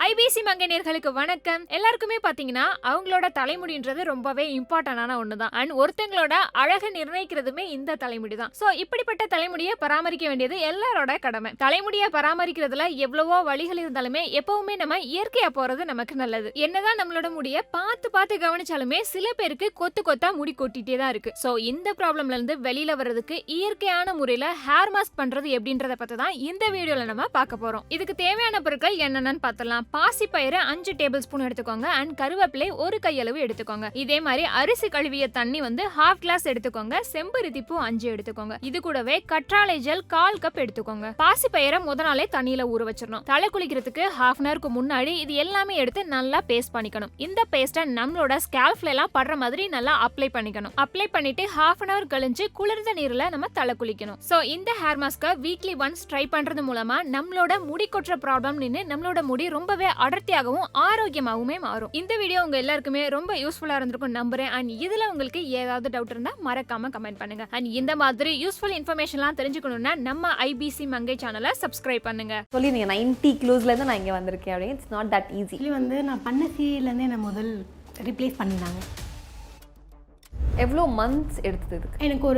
IBC மங்கை நேயர்களுக்கு வணக்கம். எல்லாருக்குமே பாத்தீங்கன்னா அவங்களோட தலைமுடின்றது ரொம்பவே இம்பார்ட்டன்டான ஒண்ணுதான். அண்ட் ஒருத்தங்களோட அழகை நிர்ணயிக்கிறதுமே இந்த தலைமுடி தான். சோ இப்படிப்பட்ட தலைமுடியை பராமரிக்க வேண்டியது எல்லாரோட கடமை. தலைமுடியை பராமரிக்கிறதுல எவ்வளவோ வழிகள் இருந்தாலுமே எப்பவுமே நம்ம இயற்கையா போறது நமக்கு நல்லது. என்னதான் நம்மளோட முடியை பார்த்து கவனிச்சாலுமே சில பேருக்கு கொத்து கொத்தா முடி கொட்டிட்டே தான் இருக்கு. சோ இந்த ப்ராப்ளம்ல இருந்து வெளியில வர்றதுக்கு இயற்கையான முறையில ஹேர் மாஸ்க் பண்றது எப்படின்றத பத்தி தான் இந்த வீடியோல நம்ம பார்க்க போறோம். இதுக்கு தேவையான பொருட்கள் என்னென்னு பார்த்தலாம். பாசிப்பயிறு 5 டேபிள் ஸ்பூன் எடுத்துக்கோங்க. அண்ட் கருவேப்பிலை 1 கையளவு எடுத்துக்கோங்க. இதே மாதிரி அரிசி கழுவிய தண்ணி வந்து 1/2 கிளாஸ் எடுத்துக்கோங்க. செம்பருத்தி பூ 5 எடுத்துக்கோங்க. இது கூடவே கற்றாழை ஜெல் 1/4 கப் எடுத்துக்கோங்க. பாசிப்பயிரை முத நாளே தண்ணியில ஊற வச்சிடணும். தலை குளிக்கிறதுக்கு 1/2 அன் ஹவருக்கு முன்னாடி இது எல்லாமே எடுத்து நல்லா பேஸ்ட் பண்ணிக்கணும். இந்த பேஸ்ட்டை நம்மளோட ஸ்கேல்ப்ல எல்லாம் படுற மாதிரி நல்லா அப்ளை பண்ணிக்கணும். அப்ளை பண்ணிட்டு 1/2 அன் ஹவர் கழிஞ்சு குளிர்ந்த நீர்ல நம்ம தலை குளிக்கணும். சோ இந்த ஹேர் மாஸ்கை வீக்லி ஒன்ஸ் ட்ரை பண்றது மூலமா நம்மளோட முடி கொட்டுற ப்ராப்ளம் நின்னு நம்மளோட முடி ரொம்பவே அடர்த்தியாகவும் ஆரோக்கியமாகவுமே மாறும். இந்த வீடியோ உங்க எல்லாருக்குமே ரொம்ப யூஸ்ஃபுல்லா இருந்திருக்கும் நம்புறேன். அண்ட் இதுல உங்களுக்கு ஏதாவது டவுட் இருந்தா மறக்காம கமெண்ட் பண்ணுங்க. அண்ட் இந்த மாதிரி யூஸ்ஃபுல் இன்ஃபர்மேஷன்லாம் தெரிஞ்சுக்கணும்னா நம்ம ஐபிசி மங்கை சேனலை சப்ஸ்கிரைப் பண்ணுங்க. சொல்லி நீங்க 90 கிலோஸ்ல இருந்து நான் இங்க வந்திருக்கேன் அப்படின்னு இட்ஸ் நாட் தட் ஈஸி. இது வந்து நான் பண்ண சீரியல்ல இருந்தே நான் முதல் ரீப்ளேஸ் பண்ணினாங்க. எவ்வளோ மந்த்ஸ் எடுத்தது? எனக்கு ஒரு